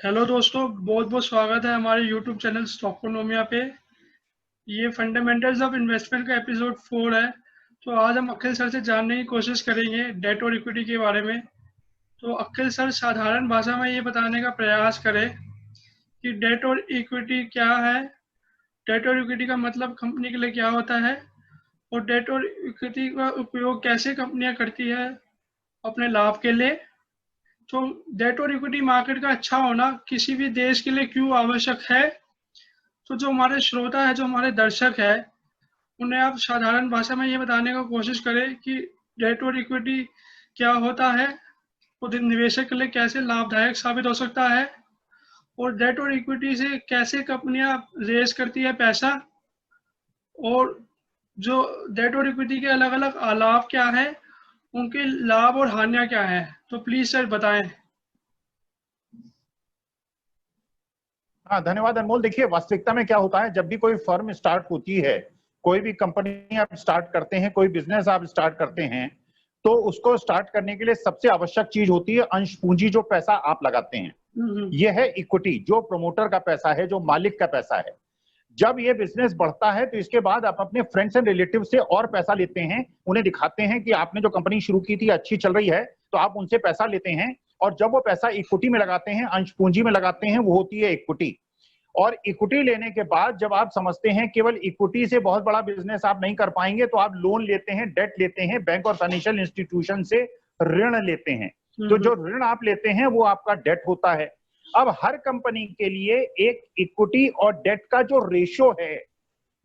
Hello दोस्तों, बहुत बहुत स्वागत है हमारे यूट्यूब चैनल स्टॉकोनोमिया पे। ये फंडामेंटल्स ऑफ इन्वेस्टमेंट का एपिसोड 4 है। तो आज हम अखिल सर से जानने की कोशिश करेंगे डेट और इक्विटी के बारे में। तो अखिल सर साधारण भाषा में ये बताने का प्रयास करें कि डेट और इक्विटी क्या है, डेट और इक्विटी का मतलब कंपनी के लिए क्या होता है, और डेट और इक्विटी का उपयोग कैसे कंपनियां करती है अपने लाभ के लिए। तो डेट और इक्विटी मार्केट का अच्छा होना किसी भी देश के लिए क्यों आवश्यक है। तो जो हमारे श्रोता है, जो हमारे दर्शक है, उन्हें आप साधारण भाषा में ये बताने का कोशिश करें कि डेट और इक्विटी क्या होता है, वो निवेशक के लिए कैसे लाभदायक साबित हो सकता है, और डेट और इक्विटी से कैसे कंपनियां रेज करती है पैसा, और जो डेट और इक्विटी के अलग अलग लाभ क्या है, उनके लाभ और हानियां क्या है। तो प्लीज सर बताएं। हाँ, धन्यवाद अनमोल। देखिए, वास्तविकता में क्या होता है, जब भी कोई फर्म स्टार्ट होती है, कोई भी कंपनी आप स्टार्ट करते हैं, कोई बिजनेस आप स्टार्ट करते हैं, तो उसको स्टार्ट करने के लिए सबसे आवश्यक चीज होती है अंश पूंजी, जो पैसा आप लगाते हैं। यह है इक्विटी, जो प्रमोटर का पैसा है, जो मालिक का पैसा है। जब ये बिजनेस बढ़ता है तो इसके बाद आप अपने फ्रेंड्स एंड रिलेटिव से और पैसा लेते हैं, उन्हें दिखाते हैं कि आपने जो कंपनी शुरू की थी अच्छी चल रही है, तो आप उनसे पैसा लेते हैं। और जब वो पैसा इक्विटी में लगाते हैं, अंश पूंजी में लगाते हैं, वो होती है इक्विटी। और इक्विटी लेने के बाद जब आप समझते हैं केवल इक्विटी से बहुत बड़ा बिजनेस आप नहीं कर पाएंगे, तो आप लोन लेते हैं, डेट लेते हैं, बैंक और फाइनेंशियल इंस्टीट्यूशन से ऋण लेते हैं। तो जो ऋण आप लेते हैं वो आपका डेट होता है। अब हर कंपनी के लिए एक इक्विटी और डेट का जो रेशियो है,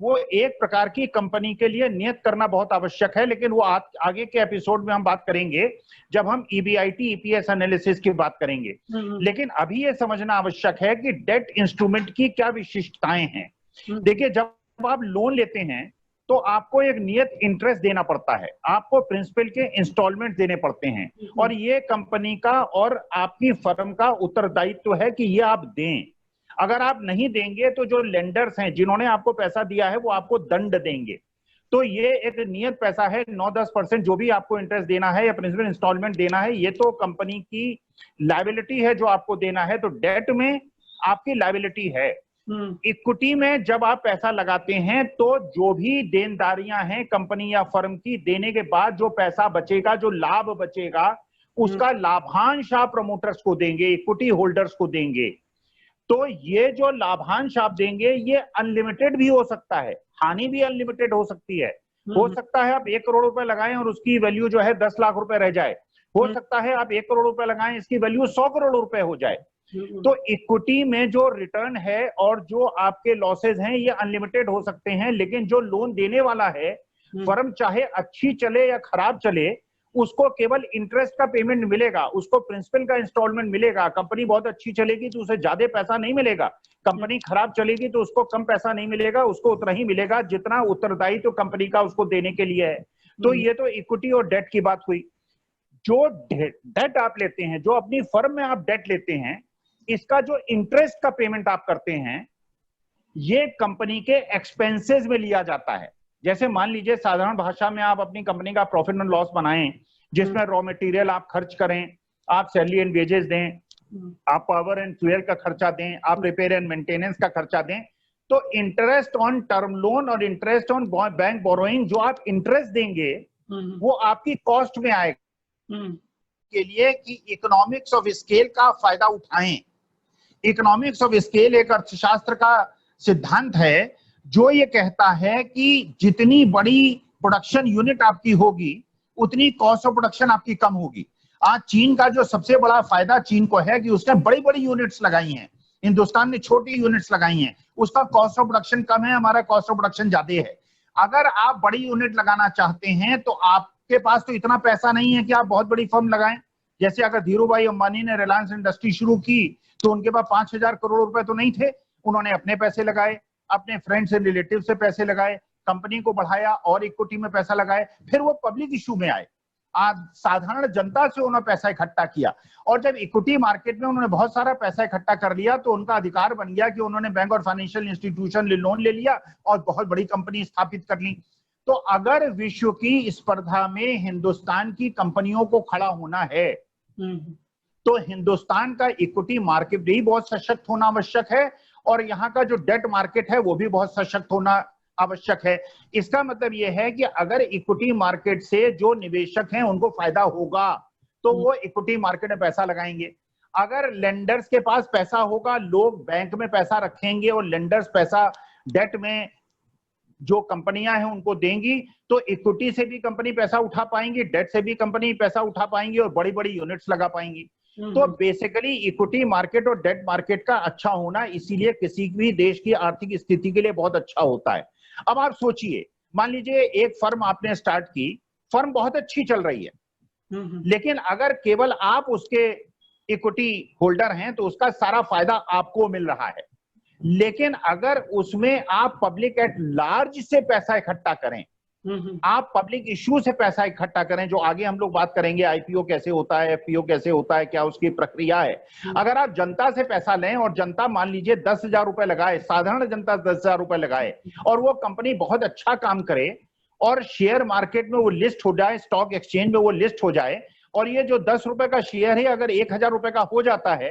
वो एक प्रकार की कंपनी के लिए नियत करना बहुत आवश्यक है, लेकिन वो आगे के एपिसोड में हम बात करेंगे जब हम ईबीआईटी ईपीएस एनालिसिस की बात करेंगे। लेकिन अभी ये समझना आवश्यक है कि डेट इंस्ट्रूमेंट की क्या विशिष्टताएं हैं। देखिए, जब आप लोन लेते हैं तो आपको एक नियत इंटरेस्ट देना पड़ता है, आपको प्रिंसिपल के इंस्टॉलमेंट देने पड़ते हैं, और ये कंपनी का और आपकी फर्म का उत्तरदायित्व है कि ये आप दें। अगर आप नहीं देंगे तो जो लेंडर्स हैं, जिन्होंने आपको पैसा दिया है, वो आपको दंड देंगे। तो ये एक नियत पैसा है, 9-10% जो भी आपको इंटरेस्ट देना है या प्रिंसिपल इंस्टॉलमेंट देना है, ये तो कंपनी की लायबिलिटी है जो आपको देना है। तो डेट में आपकी लायबिलिटी है। इक्विटी में जब आप पैसा लगाते हैं तो जो भी देनदारियां हैं कंपनी या फर्म की, देने के बाद जो पैसा बचेगा, जो लाभ बचेगा, उसका लाभांश आप प्रमोटर्स को देंगे, इक्विटी होल्डर्स को देंगे। तो ये जो लाभांश आप देंगे ये अनलिमिटेड भी हो सकता है, हानि भी अनलिमिटेड हो सकती है। हो सकता है आप 1 करोड़ रुपए लगाएं और उसकी वैल्यू जो है 10 लाख रुपए रह जाए। हो सकता है आप 1 करोड़ रुपए लगाएं, इसकी वैल्यू 100 करोड़ रुपए हो जाए। तो इक्विटी में जो रिटर्न है और जो आपके लॉसेज हैं ये अनलिमिटेड हो सकते हैं। लेकिन जो लोन देने वाला है, फर्म चाहे अच्छी चले या खराब चले, उसको केवल इंटरेस्ट का पेमेंट मिलेगा, उसको प्रिंसिपल का इंस्टॉलमेंट मिलेगा। कंपनी बहुत अच्छी चलेगी तो उसे ज्यादा पैसा नहीं मिलेगा, कंपनी खराब चलेगी तो उसको कम पैसा नहीं मिलेगा, उसको उतना ही मिलेगा जितना उत्तरदायित्व तो कंपनी का उसको देने के लिए है। तो ये तो इक्विटी और डेट की बात हुई। जो डेट आप लेते हैं, जो अपनी फर्म में आप डेट लेते हैं, इसका जो इंटरेस्ट का पेमेंट आप करते हैं, ये कंपनी के एक्सपेंसेस में लिया जाता है। जैसे मान लीजिए साधारण भाषा में आप अपनी कंपनी का प्रॉफिट एंड लॉस बनाएं, जिसमें रॉ मटेरियल आप खर्च करें, आप सैलरी एंड वेजेस दें, आप पावर एंड फ्यूल का खर्चा दें, आप रिपेयर एंड मेंटेनेंस का खर्चा दें। तो इंटरेस्ट ऑन टर्म लोन और इंटरेस्ट ऑन बैंक बोरोइंग, जो आप इंटरेस्ट देंगे वो आपकी कॉस्ट में आएगा। के लिए कि इकोनॉमिक्स ऑफ स्केल का फायदा उठाएं। इकोनॉमिक्स ऑफ स्केल एक अर्थशास्त्र का सिद्धांत है जो ये कहता है कि जितनी बड़ी प्रोडक्शन यूनिट आपकी होगी, उतनी कॉस्ट ऑफ प्रोडक्शन आपकी कम होगी। आज चीन का जो सबसे बड़ा फायदा चीन को है कि उसने बड़ी बड़ी यूनिट्स लगाई हैं, हिंदुस्तान ने छोटी यूनिट्स लगाई हैं, उसका कॉस्ट ऑफ प्रोडक्शन कम है, हमारा कॉस्ट ऑफ प्रोडक्शन ज्यादा है। अगर आप बड़ी यूनिट लगाना चाहते हैं तो आपके पास तो इतना पैसा नहीं है कि आप बहुत बड़ी फर्म लगाएं। जैसे अगर धीरू भाई अंबानी ने रिलायंस इंडस्ट्री शुरू की तो उनके पास 5,000 करोड़ रुपए तो नहीं थे, उन्होंने अपने पैसे लगाए, अपने फ्रेंड्स एंड रिलेटिव से पैसे लगाए, कंपनी को बढ़ाया और इक्विटी में पैसा लगाए, फिर वो पब्लिक इशू में आए, आज साधारण जनता से उन्होंने पैसा इकट्ठा किया। और जब इक्विटी मार्केट में उन्होंने बहुत सारा पैसा इकट्ठा कर लिया तो उनका अधिकार बन गया कि उन्होंने बैंक और फाइनेंशियल इंस्टीट्यूशन ले लोन ले लिया और बहुत बड़ी कंपनी स्थापित कर ली। तो अगर विश्व की स्पर्धा में हिंदुस्तान की कंपनियों को खड़ा होना है तो हिंदुस्तान का इक्विटी मार्केट भी बहुत सशक्त होना आवश्यक है और यहाँ का जो डेट मार्केट है वो भी बहुत सशक्त होना आवश्यक है। इसका मतलब यह है कि अगर इक्विटी मार्केट से जो निवेशक हैं उनको फायदा होगा तो वो इक्विटी मार्केट में पैसा लगाएंगे। अगर लेंडर्स के पास पैसा होगा, लोग बैंक में पैसा रखेंगे और लेंडर्स पैसा डेट में जो कंपनियां हैं उनको देंगी, तो इक्विटी से भी कंपनी पैसा उठा पाएंगी, डेट से भी कंपनी पैसा उठा पाएंगी और बड़ी बड़ी यूनिट्स लगा पाएंगी। तो बेसिकली इक्विटी मार्केट और डेट मार्केट का अच्छा होना इसीलिए किसी भी देश की आर्थिक स्थिति के लिए बहुत अच्छा होता है। अब आप सोचिए, मान लीजिए एक फर्म आपने स्टार्ट की, फर्म बहुत अच्छी चल रही है, लेकिन अगर केवल आप उसके इक्विटी होल्डर हैं तो उसका सारा फायदा आपको मिल रहा है। लेकिन अगर उसमें आप पब्लिक एट लार्ज से पैसा इकट्ठा करें, आप पब्लिक इश्यू से पैसा इकट्ठा करें, जो आगे हम लोग बात करेंगे, आईपीओ कैसे होता है, एफपीओ कैसे होता है, क्या उसकी प्रक्रिया है। अगर आप जनता से पैसा लें और जनता मान लीजिए 10,000 रुपए लगाए, साधारण जनता 10,000 रुपए लगाए और वो कंपनी बहुत अच्छा काम करे और शेयर मार्केट में वो लिस्ट हो जाए, स्टॉक एक्सचेंज में वो लिस्ट हो जाए और ये जो 10 रुपए का शेयर है अगर 1,000 रुपए का हो जाता है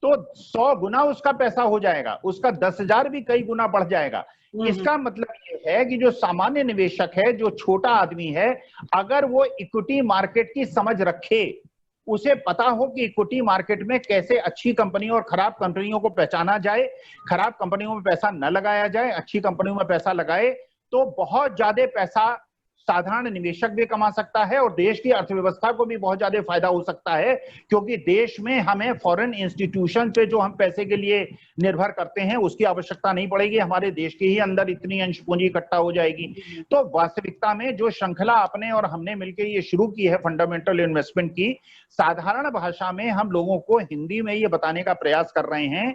तो 100 गुना उसका पैसा हो जाएगा, उसका 10,000 भी कई गुना बढ़ जाएगा। इसका मतलब ये है कि जो सामान्य निवेशक है, जो छोटा आदमी है, अगर वो इक्विटी मार्केट की समझ रखे, उसे पता हो कि इक्विटी मार्केट में कैसे अच्छी कंपनियों और खराब कंपनियों को पहचाना जाए, खराब कंपनियों में पैसा न लगाया जाए, अच्छी कंपनियों में पैसा लगाए, तो बहुत ज्यादा पैसा साधारण निवेशक भी कमा सकता है और देश की अर्थव्यवस्था को भी बहुत ज्यादा फायदा हो सकता है, क्योंकि देश में हमें फॉरेन इंस्टीट्यूशन पे जो हम पैसे के लिए निर्भर करते हैं उसकी आवश्यकता नहीं पड़ेगी, हमारे देश के ही अंदर इतनी अंश पूंजी इकट्ठा हो जाएगी। तो वास्तविकता में जो श्रृंखला आपने और हमने मिलकर ये शुरू की है फंडामेंटल इन्वेस्टमेंट की, साधारण भाषा में हम लोगों को हिंदी में ये बताने का प्रयास कर रहे हैं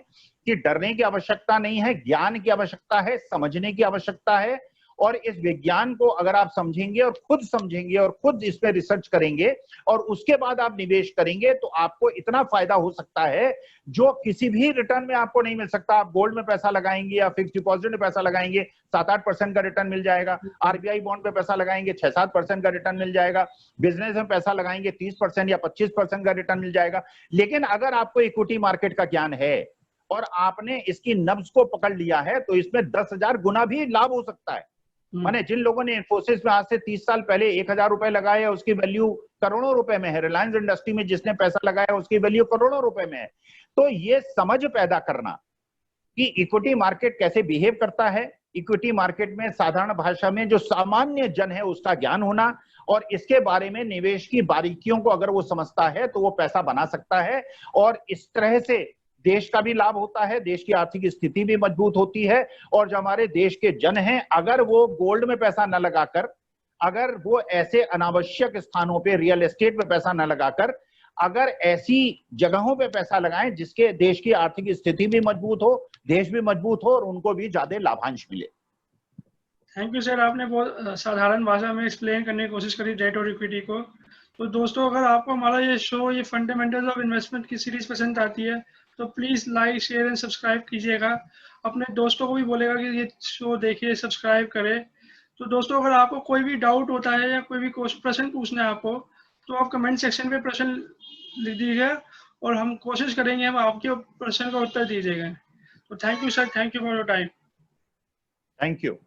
कि डरने की आवश्यकता नहीं है, ज्ञान की आवश्यकता है, समझने की आवश्यकता है। और इस विज्ञान को अगर आप समझेंगे और खुद समझेंगे और खुद इस पे रिसर्च करेंगे और उसके बाद आप निवेश करेंगे तो आपको इतना फायदा हो सकता है जो किसी भी रिटर्न में आपको नहीं मिल सकता। आप गोल्ड में पैसा लगाएंगे या फिक्स डिपॉजिट में पैसा लगाएंगे, 7-8% का रिटर्न मिल जाएगा। आरबीआई बॉन्ड पे पैसा लगाएंगे, 6-7% का रिटर्न मिल जाएगा। बिजनेस में पैसा लगाएंगे, 30% या 25% का रिटर्न मिल जाएगा। लेकिन अगर आपको इक्विटी मार्केट का ज्ञान है और आपने इसकी नब्ज को पकड़ लिया है तो इसमें 10,000 गुना भी लाभ हो सकता है। माने जिन लोगों ने इन्फोसिस में आज से 30 साल पहले 1,000 रुपए लगाए, उसकी वैल्यू करोड़ों रुपए में है। रिलायंस इंडस्ट्री में जिसने पैसा लगाया उसकी वैल्यू करोड़ों रुपए में है। तो ये समझ पैदा करना कि इक्विटी मार्केट कैसे बिहेव करता है, इक्विटी मार्केट में साधारण भाषा में जो सामान्य जन है उसका ज्ञान होना और इसके बारे में निवेश की बारीकियों को अगर वो समझता है तो वो पैसा बना सकता है और इस तरह से देश का भी लाभ होता है, देश की आर्थिक स्थिति भी मजबूत होती है। और जो हमारे देश के जन हैं, अगर वो गोल्ड में पैसा न लगाकर, अगर वो ऐसे अनावश्यक स्थानों पे रियल एस्टेट में पैसा न लगाकर अगर ऐसी जगहों पे पैसा लगाएं जिसके देश की आर्थिक स्थिति भी मजबूत हो, देश भी मजबूत हो और उनको भी ज्यादा लाभांश मिले। थैंक यू सर, आपने बहुत साधारण भाषा में एक्सप्लेन करने की कोशिश करी डेट और इक्विटी को। तो दोस्तों, अगर आपको हमारा ये शो, ये फंडामेंटल्स ऑफ इन्वेस्टमेंट की सीरीज पसंद आती है तो please like, share and subscribe कीजिएगा। अपने दोस्तों को भी बोलेगा कि ये शो देखिए, सब्सक्राइब करें। तो दोस्तों, अगर आपको कोई भी डाउट होता है या कोई भी प्रश्न पूछना है आपको, तो आप कमेंट सेक्शन में प्रश्न लिख दीजिएगा और हम कोशिश करेंगे हम आपके प्रश्न का उत्तर दीजिएगा। तो thank you sir, thank you for your time. Thank you.